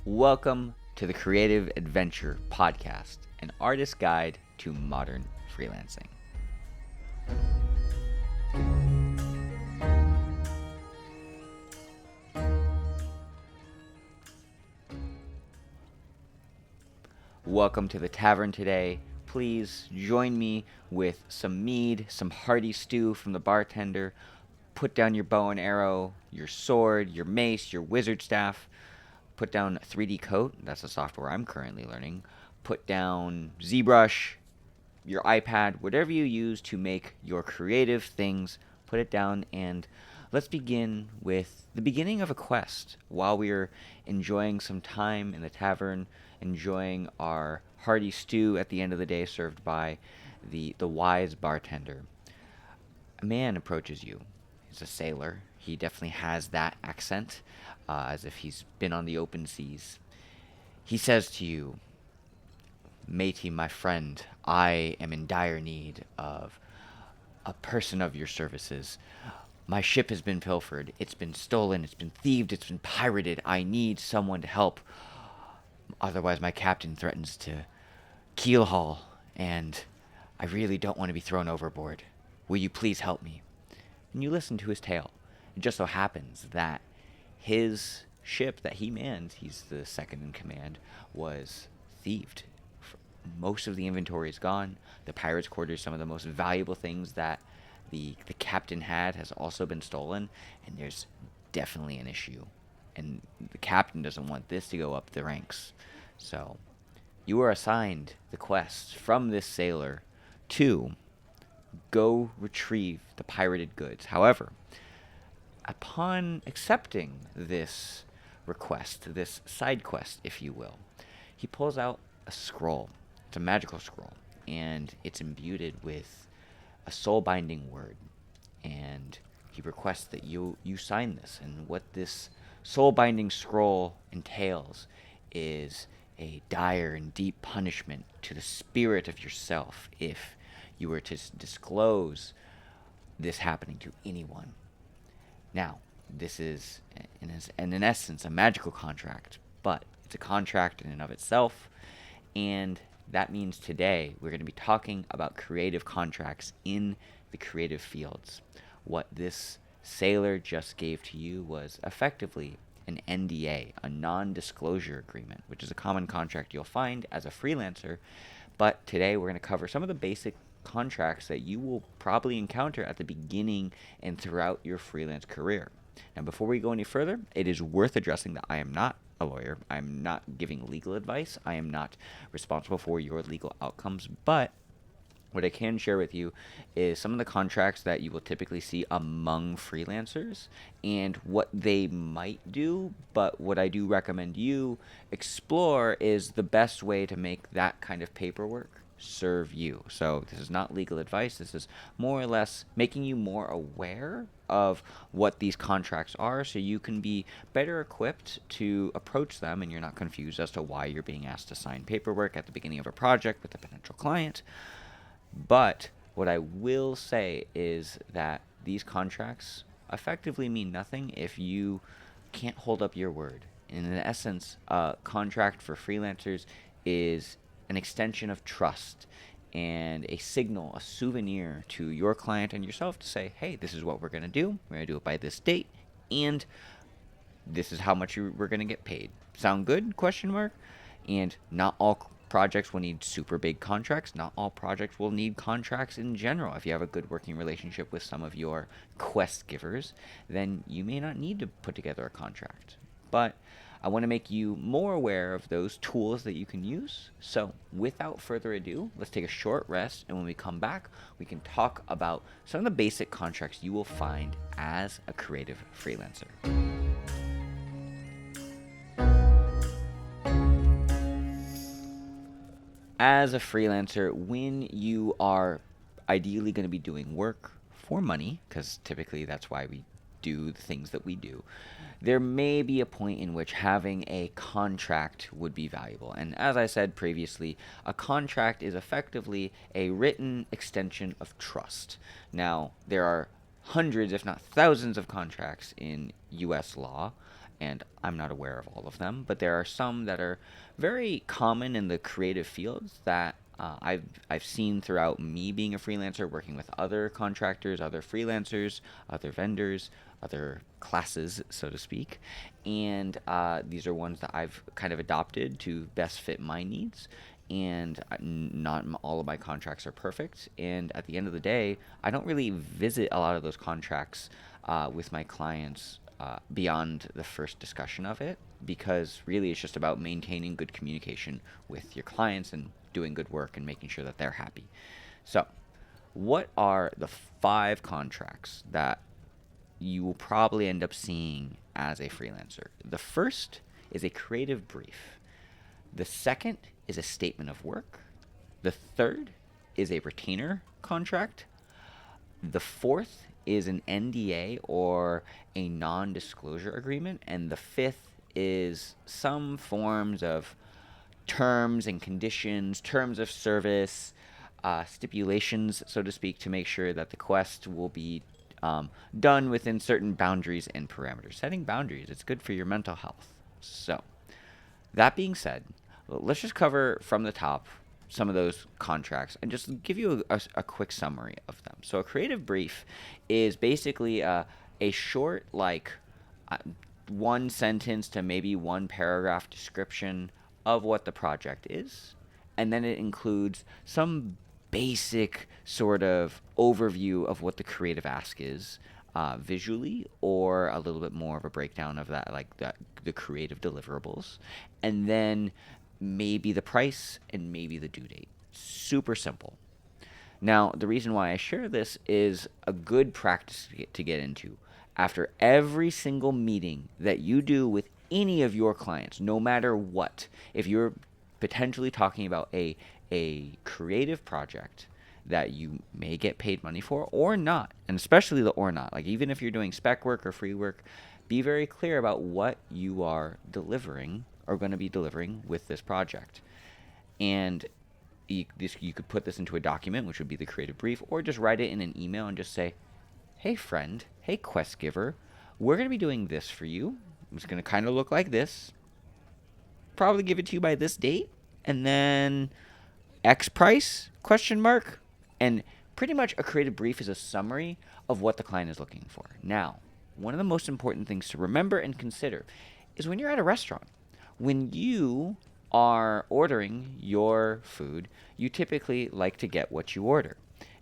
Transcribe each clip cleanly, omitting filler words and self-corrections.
Welcome to the Creative Adventure Podcast, an artist's guide to modern freelancing. Welcome to the tavern today. Please join me with some mead, some hearty stew from the bartender. Put down your bow and arrow, your sword, your mace, your wizard staff. Put down 3D Coat, that's the software I'm currently learning. Put down ZBrush, your iPad, whatever you use to make your creative things, put it down, and let's begin with the beginning of a quest. While we're enjoying some time in the tavern, enjoying our hearty stew at the end of the day served by the wise bartender, a man approaches you. He's a sailor. He definitely has that accent, as if he's been on the open seas. He says to you, "Matey, my friend, I am in dire need of a person of your services. My ship has been pilfered. It's been stolen. It's been thieved. It's been pirated. I need someone to help. Otherwise, my captain threatens to keel haul, and I really don't want to be thrown overboard. Will you please help me?" And you listen to his tale. It just so happens that his ship that he manned, he's the second in command, was thieved. Most of the inventory is gone. The pirates' quarters, some of the most valuable things that the captain had, has also been stolen, and there's definitely an issue. And the captain doesn't want this to go up the ranks. So you are assigned the quest from this sailor to go retrieve the pirated goods. However, upon accepting this request, this side quest, if you will, he pulls out a scroll. It's a magical scroll, and it's imbued with a soul-binding word. And he requests that you sign this. And what this soul-binding scroll entails is a dire and deep punishment to the spirit of yourself if you were to disclose this happening to anyone. Now, this is, in essence, a magical contract, but it's a contract in and of itself, and that means today we're going to be talking about creative contracts in the creative fields. What this sailor just gave to you was effectively an NDA, a non-disclosure agreement, which is a common contract you'll find as a freelancer, but today we're going to cover some of the basic contracts that you will probably encounter at the beginning and throughout your freelance career. Now, before we go any further, it is worth addressing that I am not a lawyer. I'm not giving legal advice. I am not responsible for your legal outcomes, but what I can share with you is some of the contracts that you will typically see among freelancers and what they might do. But what I do recommend you explore is the best way to make that kind of paperwork serve you. So this is not legal advice. This is more or less making you more aware of what these contracts are so you can be better equipped to approach them and you're not confused as to why you're being asked to sign paperwork at the beginning of a project with a potential client. But what I will say is that these contracts effectively mean nothing if you can't hold up your word. In essence, a contract for freelancers is an extension of trust and a signal, a souvenir to your client and yourself to say, hey, this is what we're going to do. We're going to do it by this date, and this is how much we're going to get paid. Sound good? Question mark. And not all projects will need super big contracts. Not all projects will need contracts in general. If you have a good working relationship with some of your quest givers, then you may not need to put together a contract. But I want to make you more aware of those tools that you can use. So without further ado, let's take a short rest. And when we come back, we can talk about some of the basic contracts you will find as a creative freelancer. As a freelancer, when you are ideally going to be doing work for money, because typically that's why we do the things that we do, there may be a point in which having a contract would be valuable. And as I said previously, a contract is effectively a written extension of trust. Now, there are hundreds, if not thousands, of contracts in U.S. law, and I'm not aware of all of them, but there are some that are very common in the creative fields that I've seen throughout me being a freelancer, working with other contractors, other freelancers, other vendors, other classes, so to speak. And these are ones that I've kind of adopted to best fit my needs. And not all of my contracts are perfect. And at the end of the day, I don't really visit a lot of those contracts with my clients beyond the first discussion of it, because really it's just about maintaining good communication with your clients and doing good work and making sure that they're happy. So, what are the 5 contracts that you will probably end up seeing as a freelancer? The first is a creative brief. The second is a statement of work. The third is a retainer contract. The fourth is an NDA or a non disclosure agreement. And the fifth is some forms of terms and conditions, terms of service, stipulations, so to speak, to make sure that the quest will be done within certain boundaries and parameters. Setting boundaries, it's good for your mental health. So, that being said, let's just cover from the top some of those contracts and just give you a quick summary of them. So a creative brief is basically a short, like uh, 1 sentence to maybe 1 paragraph description of what the project is. And then it includes some basic sort of overview of what the creative ask is, visually, or a little bit more of a breakdown of that, like the creative deliverables, and then maybe the price and maybe the due date. Super simple. Now, the reason why I share this is a good practice to get into. After every single meeting that you do with any of your clients, no matter what, if you're potentially talking about a creative project that you may get paid money for or not, and especially the or not, like even if you're doing spec work or free work, be very clear about what you are delivering or going to be delivering with this project. And you could put this into a document, which would be the creative brief, or just write it in an email and just say, hey friend, hey quest giver, we're going to be doing this for you. It's going to kind of look like this. Probably give it to you by this date, and then X price, question mark. And pretty much a creative brief is a summary of what the client is looking for. Now, one of the most important things to remember and consider is when you're at a restaurant, when you are ordering your food, you typically like to get what you order.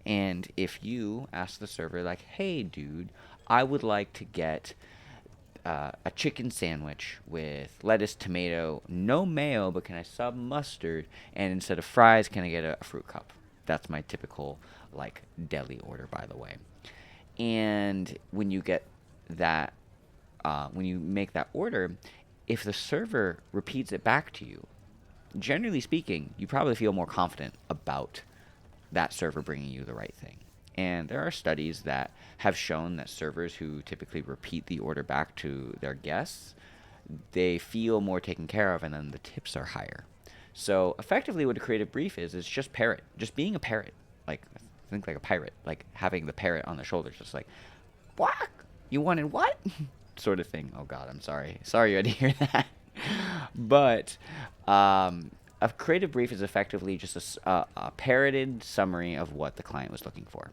And if you ask the server, like, hey, dude, I would like to get a chicken sandwich with lettuce, tomato, no mayo, but can I sub mustard? And instead of fries, can I get a fruit cup? That's my typical, like, deli order, by the way. And when you get that, when you make that order, if the server repeats it back to you, generally speaking, you probably feel more confident about that server bringing you the right thing. And there are studies that have shown that servers who typically repeat the order back to their guests, they feel more taken care of, and then the tips are higher. So effectively what a creative brief is just parrot, just being a parrot. Like, think like a pirate, like having the parrot on the shoulders, just like, what? You wanted what? Sort of thing. Oh God, I'm sorry. Sorry you had to hear that. But a creative brief is effectively just a parroted summary of what the client was looking for.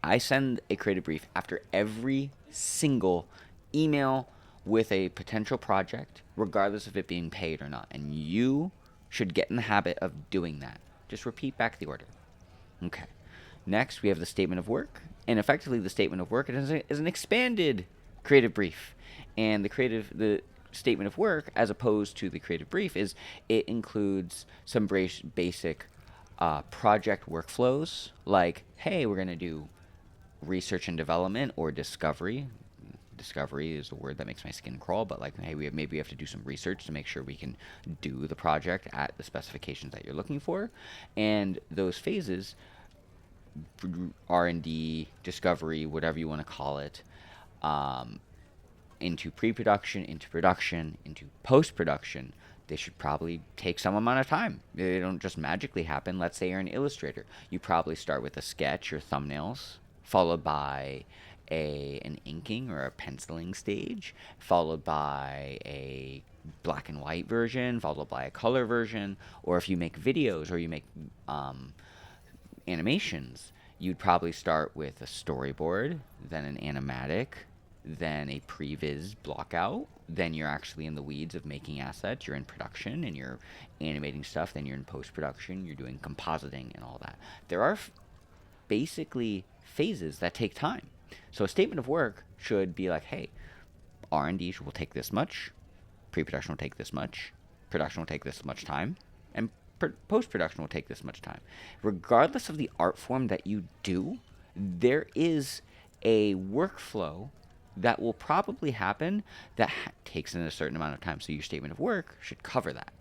I send a creative brief after every single email with a potential project, regardless of it being paid or not. And you should get in the habit of doing that. Just repeat back the order. Okay. Next, we have the statement of work. And effectively, the statement of work is an expanded creative brief. And the statement of work, as opposed to the creative brief, is it includes some basic project workflows, like, hey, we're going to do research and development or discovery. Discovery is a word that makes my skin crawl, but like, hey, maybe we have to do some research to make sure we can do the project at the specifications that you're looking for. And those phases, R&D, discovery, whatever you want to call it, into pre-production, into production, into post-production, they should probably take some amount of time. They don't just magically happen. Let's say you're an illustrator. You probably start with a sketch or thumbnails, followed by an inking or a penciling stage, followed by a black and white version, followed by a color version. Or if you make videos or you make animations, you'd probably start with a storyboard, then an animatic, then a previs blockout. Then you're actually in the weeds of making assets. You're in production and you're animating stuff. Then you're in post production. You're doing compositing and all that. There are basically phases that take time. So a statement of work should be like, hey, R&D will take this much, pre-production will take this much, production will take this much time, and post-production will take this much time. Regardless of the art form that you do, there is a workflow that will probably happen that takes in a certain amount of time. So your statement of work should cover that.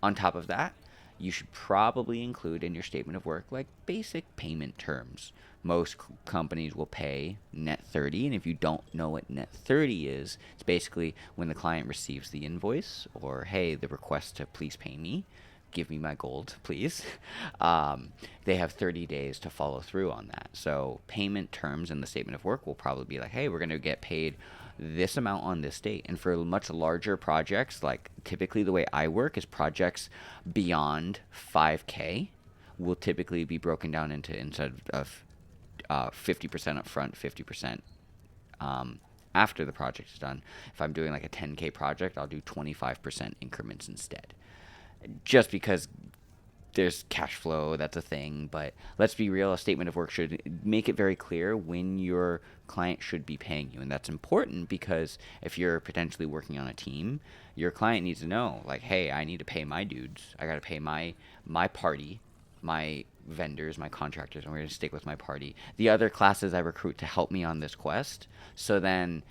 On top of that, you should probably include in your statement of work like basic payment terms. Most companies will pay net 30, and if you don't know what net 30 is, it's basically when the client receives the invoice or, hey, the request to please pay me, give me my gold, please. They have 30 days to follow through on that. So payment terms in the statement of work will probably be like, hey, we're going to get paid this amount on this date. And for much larger projects, like typically the way I work is projects beyond 5K will typically be broken down into instead of 50% upfront, 50% after the project is done. If I'm doing like a 10K project, I'll do 25% increments instead. Just because there's cash flow, that's a thing. But let's be real, a statement of work should make it very clear when your client should be paying you. And that's important because if you're potentially working on a team, your client needs to know, like, hey, I need to pay my dudes. I got to pay my party, my vendors, my contractors, and we're going to stick with my party. The other classes I recruit to help me on this quest. So then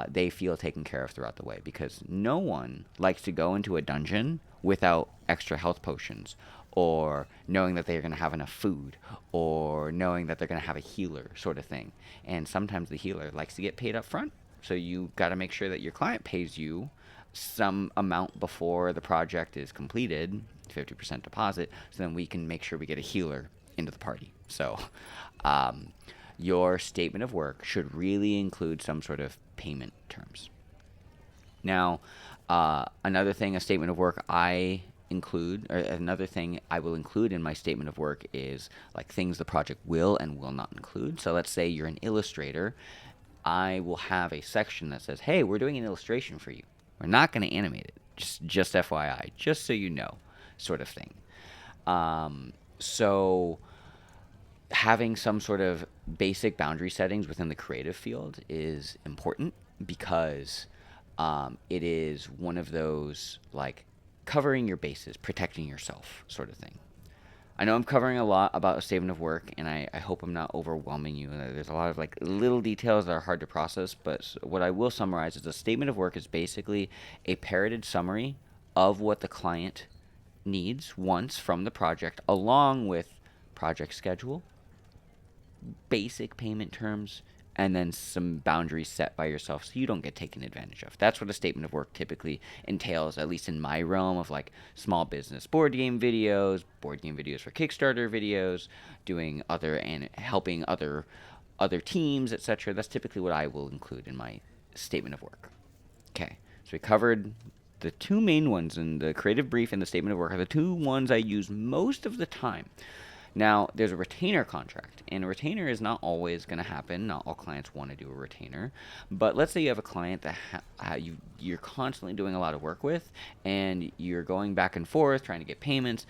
they feel taken care of throughout the way, because no one likes to go into a dungeon without extra health potions, or knowing that they're going to have enough food, or knowing that they're going to have a healer sort of thing. And sometimes the healer likes to get paid up front. So you got to make sure that your client pays you some amount before the project is completed, 50% deposit, so then we can make sure we get a healer into the party. So your statement of work should really include some sort of payment terms. Now, another thing, a statement of work I include, or another thing I will include in my statement of work is like things the project will and will not include. So let's say you're an illustrator. I will have a section that says, hey, we're doing an illustration for you. We're not going to animate it. Just FYI, just so you know, sort of thing. So having some sort of basic boundary settings within the creative field is important, because it is one of those like covering your bases, protecting yourself sort of thing. I know I'm covering a lot about a statement of work, and I hope I'm not overwhelming you. There's a lot of like little details that are hard to process, but what I will summarize is a statement of work is basically a parroted summary of what the client needs, wants from the project, along with project schedule, basic payment terms, and then some boundaries set by yourself so you don't get taken advantage of. That's what a statement of work typically entails, at least in my realm of like small business board game videos for Kickstarter videos, doing other and helping other teams, etc. That's typically what I will include in my statement of work. Okay, so we covered the two main ones, in the creative brief and the statement of work are the two ones I use most of the time. Now, there's a retainer contract, and a retainer is not always going to happen. Not all clients want to do a retainer, but let's say you have a client that you're constantly doing a lot of work with, and you're going back and forth trying to get payments.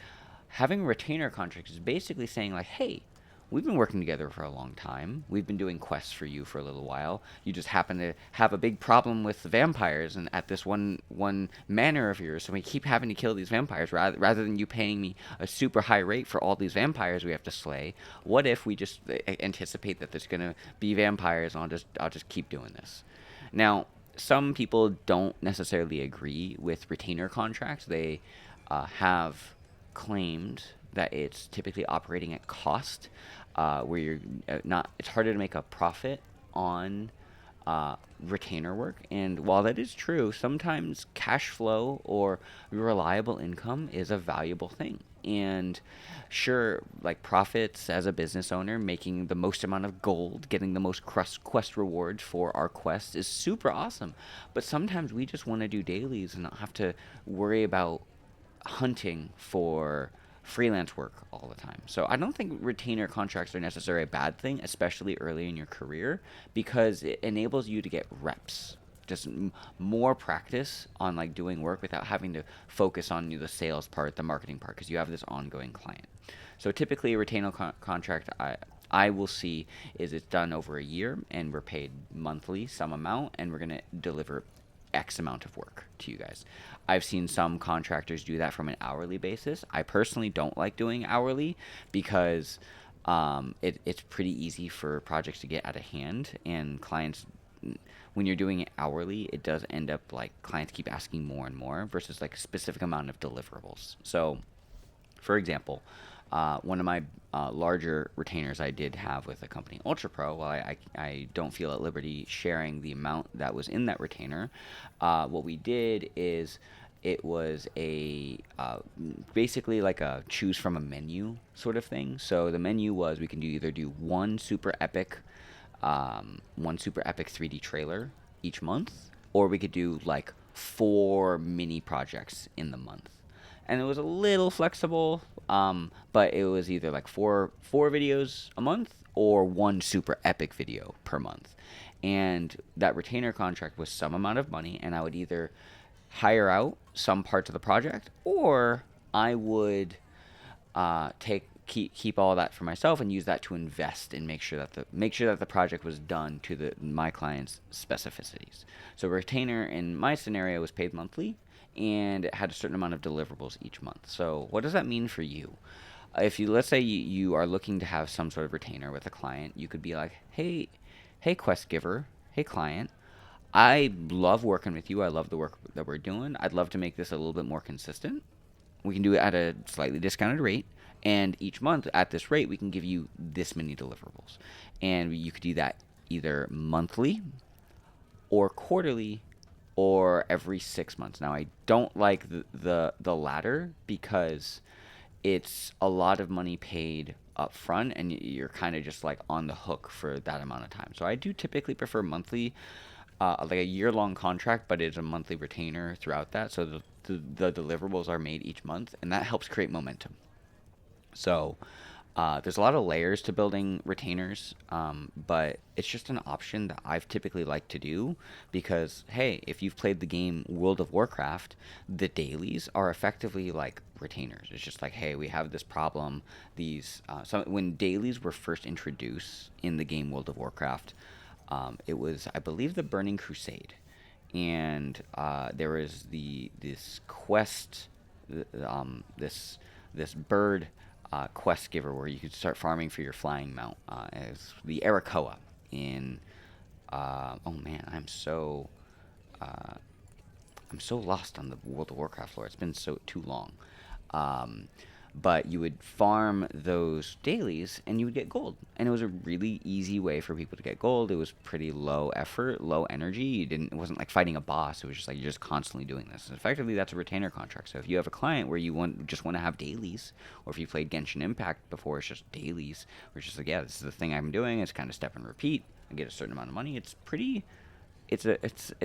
Having a retainer contract is basically saying like, hey, we've been working together for a long time. We've been doing quests for you for a little while. You just happen to have a big problem with the vampires and at this one manor of yours, so we keep having to kill these vampires rather than you paying me a super high rate for all these vampires we have to slay. What if we just anticipate that there's gonna be vampires, and I'll just keep doing this. Now, some people don't necessarily agree with retainer contracts. They have claimed that it's typically operating at cost, where you're not. It's harder to make a profit on retainer work. And while that is true, sometimes cash flow or reliable income is a valuable thing. And sure, like profits as a business owner, making the most amount of gold, getting the most quest rewards for our quest is super awesome. But sometimes we just want to do dailies and not have to worry about hunting for freelance work all the time. So I don't think retainer contracts are necessarily a bad thing, especially early in your career, because it enables you to get reps, just more practice on like doing work without having to focus on the sales part, the marketing part, because you have this ongoing client. So typically a retainer contract I will see is it's done over a year and we're paid monthly some amount and we're going to deliver X amount of work to you guys. I've seen some contractors do that from an hourly basis. I personally don't like doing hourly because it's pretty easy for projects to get out of hand, and clients, when you're doing it hourly, it does end up like clients keep asking more and more versus like a specific amount of deliverables. So for example, one of my larger retainers I did have with a company, Ultra Pro, while I don't feel at liberty sharing the amount that was in that retainer, what we did is it was a basically like a choose from a menu sort of thing. So the menu was we can either do one super epic 3D trailer each month, or we could do like 4 mini projects in the month. And it was a little flexible, but it was either like four videos a month or one super epic video per month. And that retainer contract was some amount of money, and I would either hire out some parts of the project, or I would keep all that for myself and use that to invest and make sure that the project was done to my client's specificities. So retainer in my scenario was paid monthly, and it had a certain amount of deliverables each month. So what does that mean for you? If you, let's say you are looking to have some sort of retainer with a client, you could be like, hey quest giver, hey client, I love working with you. I love the work that we're doing. I'd love to make this a little bit more consistent. We can do it at a slightly discounted rate. And each month at this rate, we can give you this many deliverables. And you could do that either monthly or quarterly or every 6 months. Now, I don't like the latter because it's a lot of money paid up front and you're kind of just like on the hook for that amount of time. So I do typically prefer monthly, like a year-long contract, but it's a monthly retainer throughout that. So the deliverables are made each month, and that helps create momentum. So there's a lot of layers to building retainers, but it's just an option that I've typically liked to do because, hey, if you've played the game World of Warcraft, the dailies are effectively like retainers. It's just like, hey, we have this problem. When dailies were first introduced in the game World of Warcraft, it was, I believe, the Burning Crusade, and there was this quest, this bird quest giver where you could start farming for your flying mount as the Arakoa in oh man, I'm so lost on the World of Warcraft lore. It's been too long. But you would farm those dailies and you would get gold. And it was a really easy way for people to get gold. It was pretty low effort, low energy. It wasn't like fighting a boss. It was just like you're just constantly doing this. And effectively, that's a retainer contract. So if you have a client where you just want to have dailies, or if you played Genshin Impact before, it's just dailies, where it's just like, yeah, this is the thing I'm doing. It's kind of step and repeat. I get a certain amount of money. It's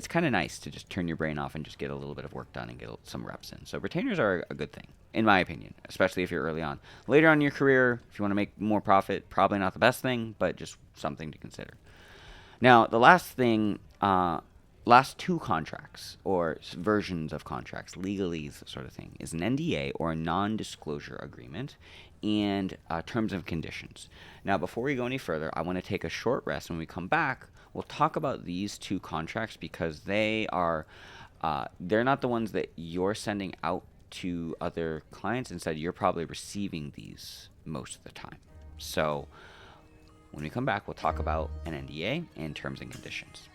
kind of nice to just turn your brain off and just get a little bit of work done and get some reps in. So retainers are a good thing, in my opinion, especially if you're early on. Later on in your career, if you want to make more profit, probably not the best thing, but just something to consider. Now, the last two contracts or versions of contracts, legalese sort of thing, is an NDA or a non-disclosure agreement and terms and conditions. Now, before we go any further, I want to take a short rest. When we come back, we'll talk about these two contracts because they're not the ones that you're sending out to other clients. Instead, you're probably receiving these most of the time. So when we come back, we'll talk about an NDA and terms and conditions.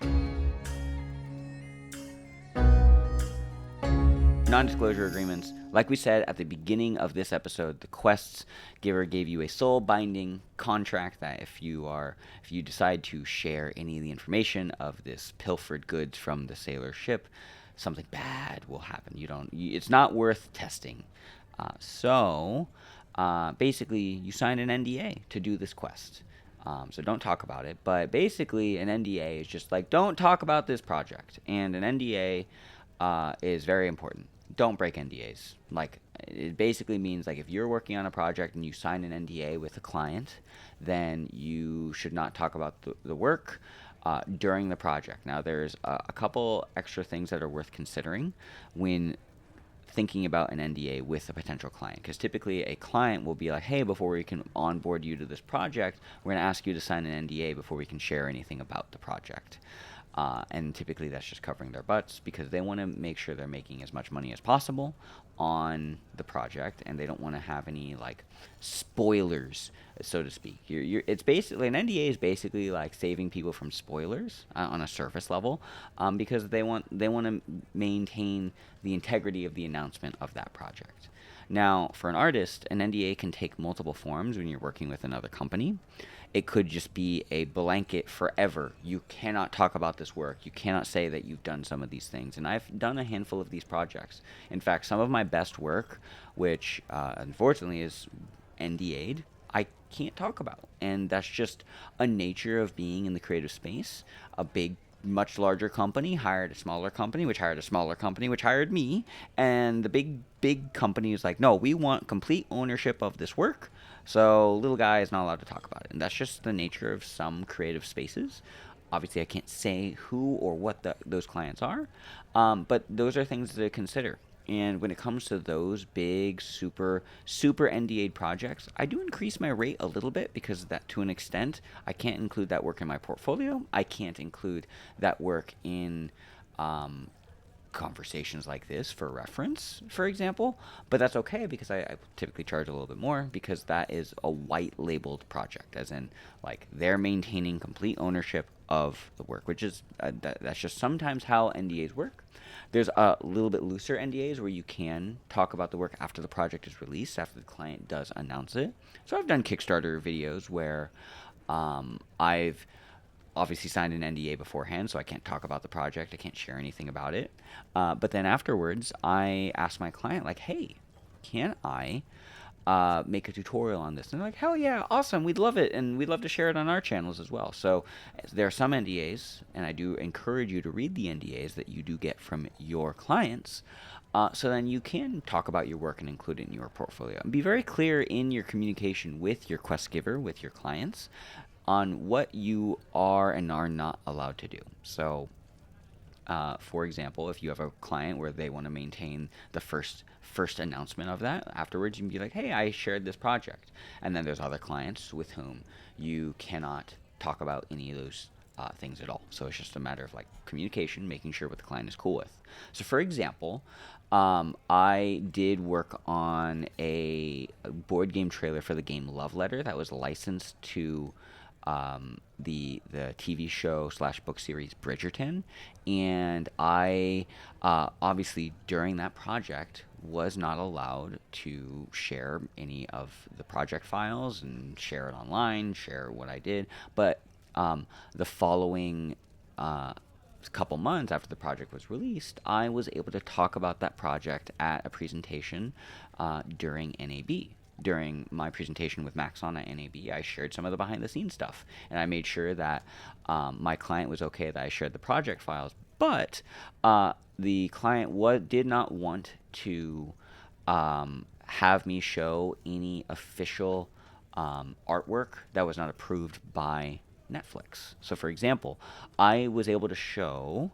Non-disclosure agreements. Like we said at the beginning of this episode, the quests giver gave you a soul binding contract that if you decide to share any of the information of this pilfered goods from the sailor ship, something bad will happen. It's not worth testing. Basically, you sign an NDA to do this quest. So don't talk about it. But basically, an NDA is just like, don't talk about this project. And an NDA is very important. Don't break NDAs. Like, it basically means, like, if you're working on a project and you sign an NDA with a client, then you should not talk about the work during the project. Now, there's a couple extra things that are worth considering when thinking about an NDA with a potential client, because typically a client will be like, hey, before we can onboard you to this project, we're going to ask you to sign an NDA before we can share anything about the project. And typically that's just covering their butts because they want to make sure they're making as much money as possible on the project, and they don't want to have any like spoilers, so to speak. It's basically an NDA is basically like saving people from spoilers on a surface level, because they want to maintain the integrity of the announcement of that project. Now, for an artist, an NDA can take multiple forms when you're working with another company. It could just be a blanket forever. You cannot talk about this work. You cannot say that you've done some of these things. And I've done a handful of these projects. In fact, some of my best work, which unfortunately is NDA'd, I can't talk about. And that's just a nature of being in the creative space. A big, much larger company hired a smaller company, which hired a smaller company, which hired me. And the big company is like, no, we want complete ownership of this work. So little guy is not allowed to talk about it. And that's just the nature of some creative spaces. Obviously, I can't say who or what those clients are, but those are things to consider. And when it comes to those big, super NDA'd projects, I do increase my rate a little bit because that, to an extent, I can't include that work in my portfolio. I can't include that work in conversations like this for reference, for example, but that's okay because I typically charge a little bit more because that is a white labeled project, as in like they're maintaining complete ownership of the work, which is that's just sometimes how NDAs work. There's a little bit looser NDAs where you can talk about the work after the project is released, after the client does announce it. So I've done Kickstarter videos where I've obviously signed an NDA beforehand, so I can't talk about the project. I can't share anything about it. But then afterwards, I asked my client, like, hey, can I make a tutorial on this? And they're like, hell yeah, awesome. We'd love it. And we'd love to share it on our channels as well. So there are some NDAs, and I do encourage you to read the NDAs that you do get from your clients. So then you can talk about your work and include it in your portfolio. And be very clear in your communication with your quest giver, with your clients, on what you are and are not allowed to do. So, for example, if you have a client where they want to maintain the first announcement of that, afterwards you can be like, hey, I shared this project. And then there's other clients with whom you cannot talk about any of those things at all. So it's just a matter of like communication, making sure what the client is cool with. So for example, I did work on a board game trailer for the game Love Letter that was licensed to the TV show / book series Bridgerton, and I obviously during that project was not allowed to share any of the project files and share it online, share what I did. But the following couple months after the project was released, I was able to talk about that project at a presentation during NAB. During my presentation with Maxon at NAB, I shared some of the behind-the-scenes stuff, and I made sure that my client was okay that I shared the project files. But the client did not want to have me show any official artwork that was not approved by Netflix. So, for example, I was able to show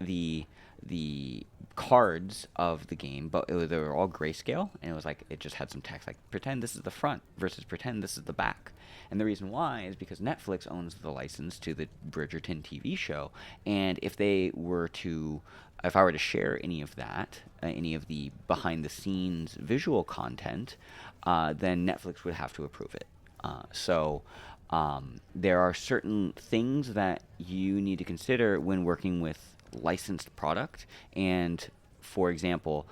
the cards of the game, but they were all grayscale, and it was like it just had some text like pretend this is the front versus pretend this is the back. And the reason why is because Netflix owns the license to the Bridgerton TV show, and if I were to share any of that, any of the behind the scenes visual content, then Netflix would have to approve it. There are certain things that you need to consider when working with licensed product, and for example,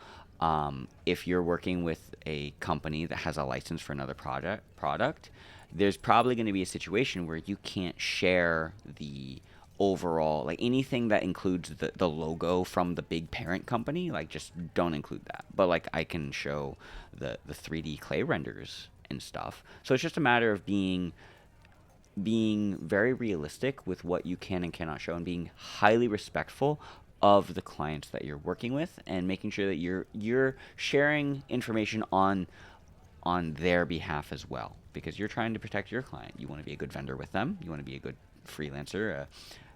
if you're working with a company that has a license for another product, there's probably going to be a situation where you can't share the overall, like anything that includes the logo from the big parent company, like just don't include that. But like I can show the 3D clay renders and stuff. So it's just a matter of being very realistic with what you can and cannot show, and being highly respectful of the clients that you're working with, and making sure that you're sharing information on their behalf as well, because you're trying to protect your client. You want to be a good vendor with them. You want to be a good freelancer,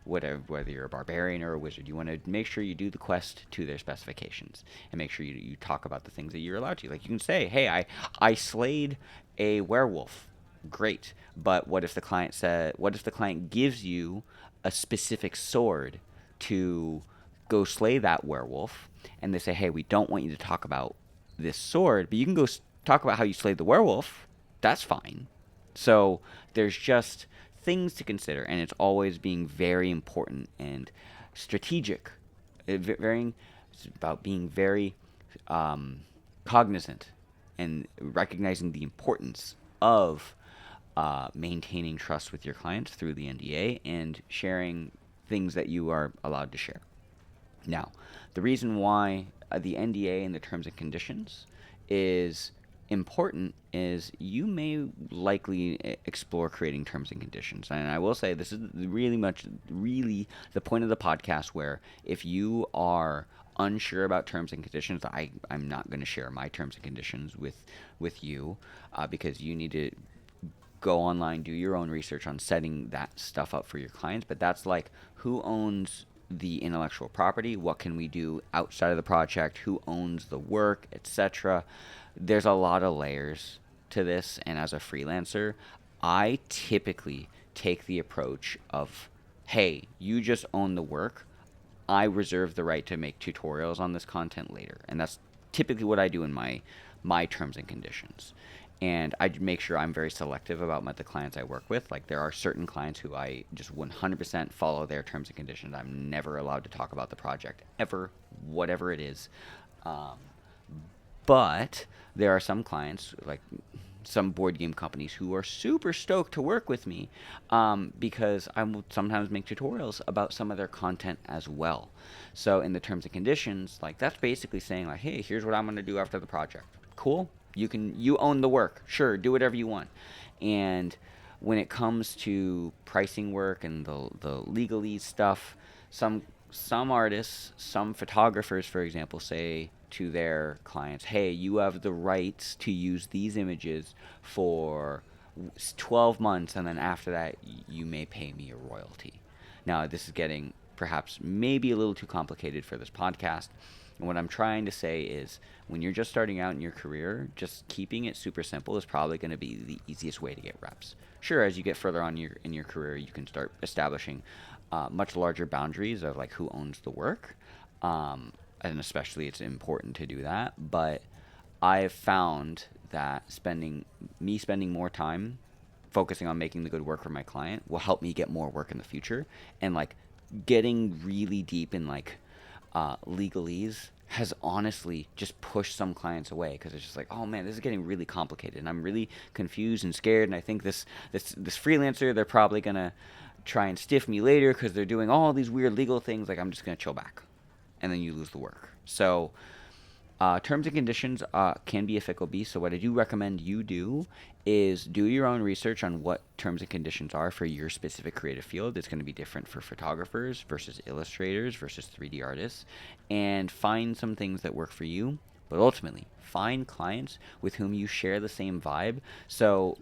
whatever, whether you're a barbarian or a wizard. You want to make sure you do the quest to their specifications, and make sure you talk about the things that you're allowed to. Like you can say, hey, I slayed a werewolf. Great. But what if the client gives you a specific sword to go slay that werewolf, and they say, hey, we don't want you to talk about this sword, but you can go talk about how you slayed the werewolf. That's fine. So there's just things to consider, and it's always being very important and strategic. It's about being very cognizant and recognizing the importance of maintaining trust with your clients through the NDA and sharing things that you are allowed to share. Now, the reason why the NDA and the terms and conditions is important is you may likely explore creating terms and conditions. And I will say this is really the point of the podcast, where if you are unsure about terms and conditions, I'm not going to share my terms and conditions with you, because you need to go online, do your own research on setting that stuff up for your clients. But that's like, who owns the intellectual property? What can we do outside of the project? Who owns the work, etc.? There's a lot of layers to this, and as a freelancer, I typically take the approach of, hey, you just own the work. I reserve the right to make tutorials on this content later. And that's typically what I do in my terms and conditions. And I make sure I'm very selective about the clients I work with. Like, there are certain clients who I just 100% follow their terms and conditions. I'm never allowed to talk about the project ever, whatever it is. But there are some clients, like some board game companies, who are super stoked to work with me, because I will sometimes make tutorials about some of their content as well. So in the terms and conditions, like, that's basically saying, like, hey, here's what I'm going to do after the project. Cool. You own the work. Sure, do whatever you want. And when it comes to pricing work and the legalese stuff, some artists, some photographers, for example, say to their clients, hey, you have the rights to use these images for 12 months, and then after that, you may pay me a royalty. Now, this is getting perhaps maybe a little too complicated for this podcast. And what I'm trying to say is, when you're just starting out in your career, just keeping it super simple is probably going to be the easiest way to get reps. Sure, as you get further on in your career, you can start establishing much larger boundaries of, like, who owns the work. And especially it's important to do that. But I've found that spending more time focusing on making the good work for my client will help me get more work in the future. And, like, getting really deep in, like, legalese has honestly just pushed some clients away, because it's just like, oh man, this is getting really complicated, and I'm really confused and scared, and I think this freelancer, they're probably gonna try and stiff me later because they're doing all these weird legal things. Like, I'm just gonna chill back, and then you lose the work. So terms and conditions can be a fickle beast. So what I do recommend you do is do your own research on what terms and conditions are for your specific creative field. It's going to be different for photographers versus illustrators versus 3D artists, and find some things that work for you. But ultimately, find clients with whom you share the same vibe. So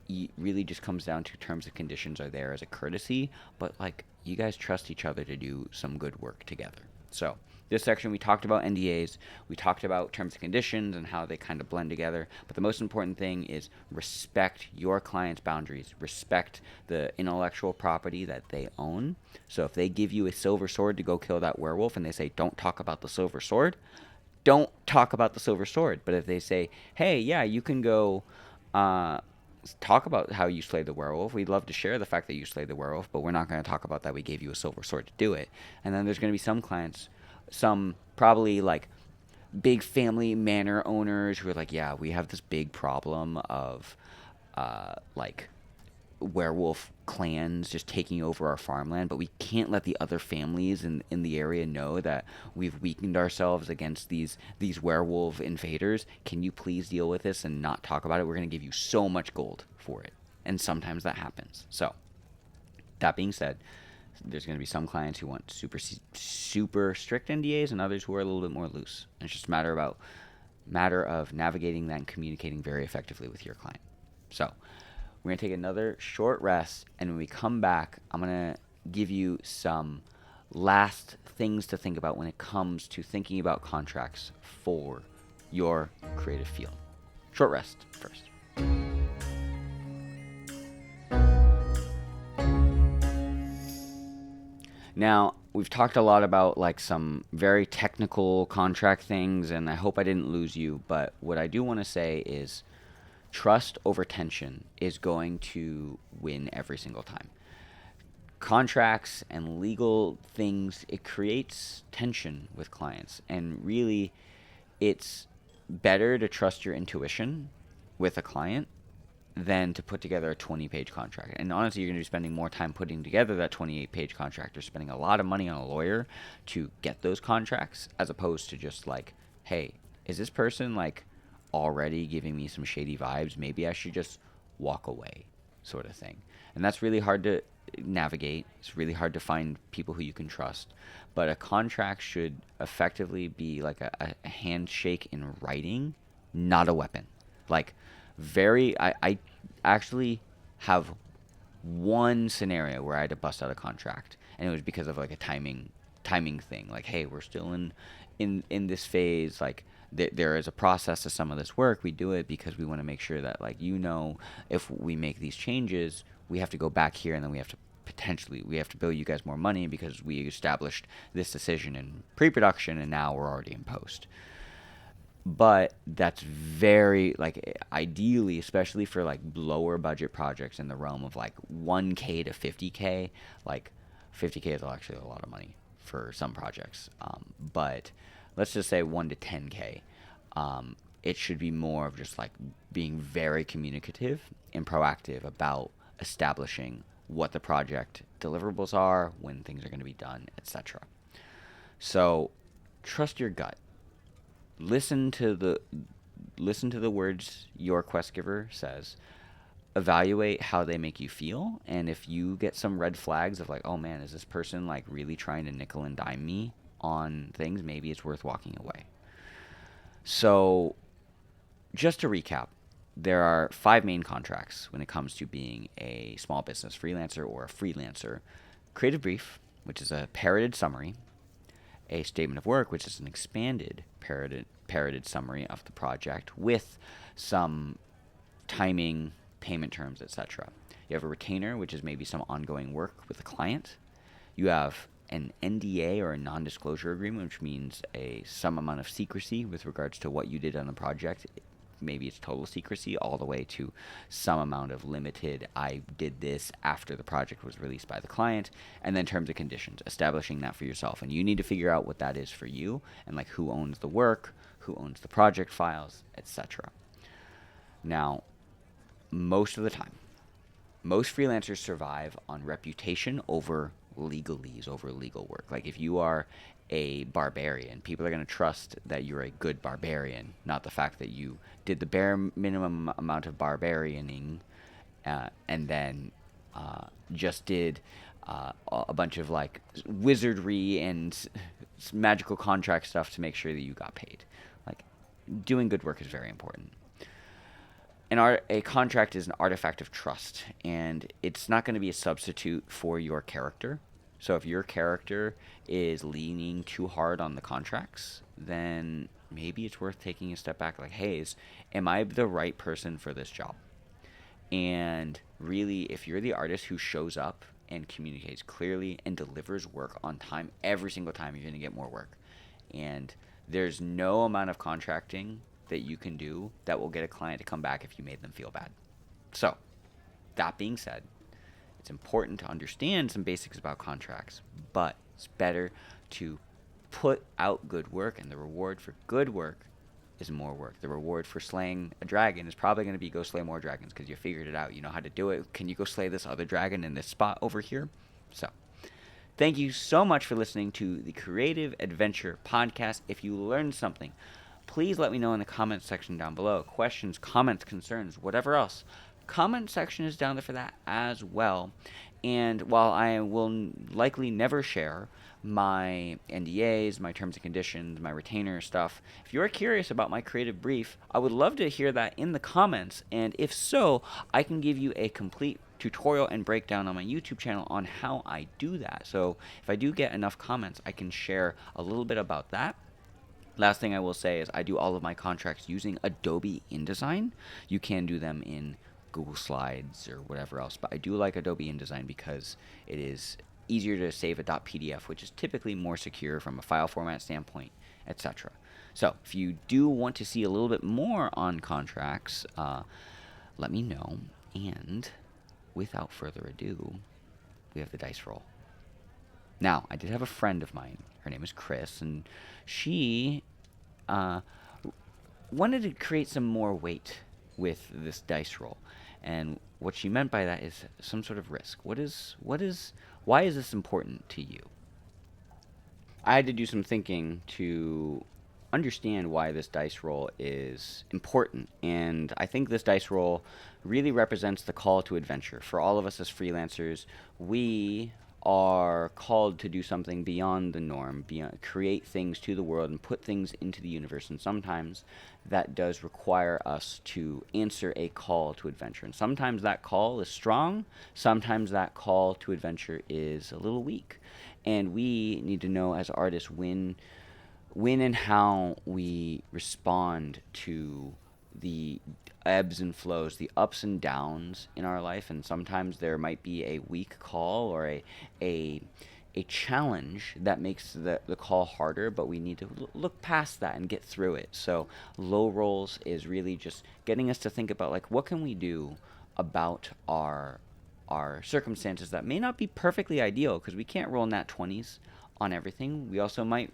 it really just comes down to terms and conditions are there as a courtesy, but, like, you guys trust each other to do some good work together. So this section, we talked about NDAs, we talked about terms and conditions and how they kind of blend together. But the most important thing is respect your client's boundaries, respect the intellectual property that they own. So if they give you a silver sword to go kill that werewolf, and they say, don't talk about the silver sword, don't talk about the silver sword. But if they say, hey, yeah, you can go talk about how you slayed the werewolf, we'd love to share the fact that you slayed the werewolf, but we're not going to talk about that we gave you a silver sword to do it. And then there's going to be some clients, some probably, like, big family manor owners who are like, yeah, we have this big problem of like werewolf clans just taking over our farmland, but we can't let the other families in the area know that we've weakened ourselves against these werewolf invaders. Can you please deal with this and not talk about it? We're going to give you so much gold for it. And sometimes that happens. So that being said, there's going to be some clients who want super strict NDAs and others who are a little bit more loose. And it's just a matter of navigating that and communicating very effectively with your client. So we're going to take another short rest, and when we come back, I'm going to give you some last things to think about when it comes to thinking about contracts for your creative field. Short rest first. Now, we've talked a lot about like some very technical contract things, and I hope I didn't lose you, but what I do want to say is trust over tension is going to win every single time. Contracts and legal things, it creates tension with clients, and really it's better to trust your intuition with a client than to put together a 20-page contract. And honestly, you're going to be spending more time putting together that 28-page contract or spending a lot of money on a lawyer to get those contracts, as opposed to just like, hey, is this person like already giving me some shady vibes? Maybe I should just walk away, sort of thing. And that's really hard to navigate. It's really hard to find people who you can trust. But a contract should effectively be like a handshake in writing, not a weapon. Like, I actually have one scenario where I had to bust out a contract, and it was because of like a timing thing. Like, hey, we're still in this phase. Like, there is a process to some of this work. We do it because we want to make sure that, like, if we make these changes, we have to go back here, and then we have to bill you guys more money because we established this decision in pre-production, and now we're already in post. But that's very, like, ideally, especially for like lower budget projects in the realm of like 1K to 50K, like 50K is actually a lot of money for some projects. But let's just say 1 to 10K. It should be more of just like being very communicative and proactive about establishing what the project deliverables are, when things are going to be done, etc. So trust your gut. Listen to the words your quest giver says. Evaluate how they make you feel, and if you get some red flags of like, oh man, is this person like really trying to nickel and dime me on things, maybe it's worth walking away. So just to recap, there are 5 main contracts when it comes to being a small business freelancer or a freelancer. Creative brief, which is a parroted summary. A statement of work, which is an expanded parroted summary of the project with some timing, payment terms, etc. You have a retainer, which is maybe some ongoing work with the client. You have an NDA, or a non-disclosure agreement, which means some amount of secrecy with regards to what you did on the project. Maybe it's total secrecy, all the way to some amount of limited, I did this after the project was released by the client. And then terms and conditions, establishing that for yourself. And you need to figure out what that is for you, and like who owns the work, who owns the project files, etc. Now, most of the time, most freelancers survive on reputation over legalese, over legal work. Like, if you are a barbarian, people are going to trust that you're a good barbarian, not the fact that you did the bare minimum amount of barbarianing and then just did a bunch of like wizardry and magical contract stuff to make sure that you got paid. Like, doing good work is very important. A contract is an artifact of trust, and it's not going to be a substitute for your character. So if your character is leaning too hard on the contracts, then maybe it's worth taking a step back. Like, hey, am I the right person for this job? And really, if you're the artist who shows up and communicates clearly and delivers work on time, every single time you're going to get more work. And there's no amount of contracting that you can do that will get a client to come back if you made them feel bad. So, that being said, it's important to understand some basics about contracts, but it's better to put out good work, and the reward for good work is more work. The reward for slaying a dragon is probably going to be go slay more dragons because you figured it out. You know how to do it. Can you go slay this other dragon in this spot over here? So, thank you so much for listening to the Creative Adventure Podcast. If you learned something, please let me know in the comments section down below. Questions, comments, concerns, whatever else. Comment section is down there for that as well. And while I will likely never share my NDAs, my terms and conditions, my retainer stuff, if you're curious about my creative brief, I would love to hear that in the comments. And if so, I can give you a complete tutorial and breakdown on my YouTube channel on how I do that. So if I do get enough comments, I can share a little bit about that. Last thing I will say is I do all of my contracts using Adobe InDesign. You can do them in Google Slides or whatever else, but I do like Adobe InDesign because it is easier to save a .pdf, which is typically more secure from a file format standpoint, etc. So if you do want to see a little bit more on contracts, let me know. And without further ado, we have the dice roll. Now, I did have a friend of mine. Her name is Chris, and she wanted to create some more weight with this dice roll. And what she meant by that is some sort of risk. Why is this important to you? I had to do some thinking to understand why this dice roll is important. And I think this dice roll really represents the call to adventure. For all of us as freelancers, we are called to do something beyond the norm, create things to the world and put things into the universe. And sometimes that does require us to answer a call to adventure. And sometimes that call is strong. Sometimes that call to adventure is a little weak. And we need to know as artists when and how we respond to the ebbs and flows, the ups and downs in our life. And sometimes there might be a weak call or a challenge that makes the call harder, but we need to look past that and get through it. So low rolls is really just getting us to think about, like, what can we do about our circumstances that may not be perfectly ideal, because we can't roll nat 20s on everything. We also might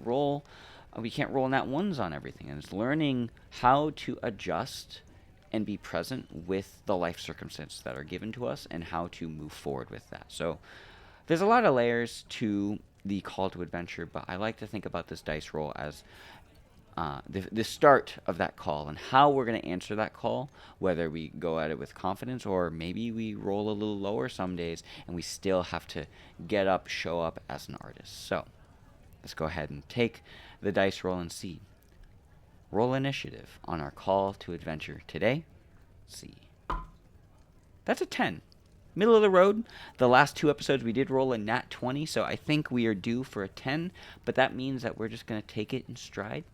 we can't roll nat 1s on everything. And it's learning how to adjust and be present with the life circumstances that are given to us and how to move forward with that. So there's a lot of layers to the call to adventure, but I like to think about this dice roll as the start of that call and how we're going to answer that call, whether we go at it with confidence or maybe we roll a little lower some days and we still have to get up, show up as an artist. So let's go ahead and take the dice roll and see. Roll initiative on our call to adventure today. Let's see. That's a 10. Middle of the road. The last 2 episodes we did roll a nat 20, so I think we are due for a 10, but that means that we're just going to take it in stride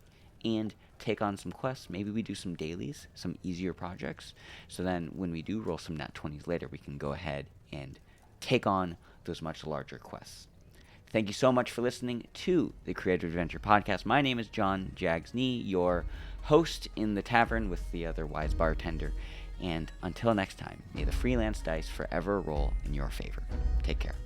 and take on some quests. Maybe we do some dailies, some easier projects, so then when we do roll some nat 20s later, we can go ahead and take on those much larger quests. Thank you so much for listening to the Creative Adventure Podcast. My name is John Jagsney, your host in the tavern with the other wise bartender. And until next time, may the freelance dice forever roll in your favor. Take care.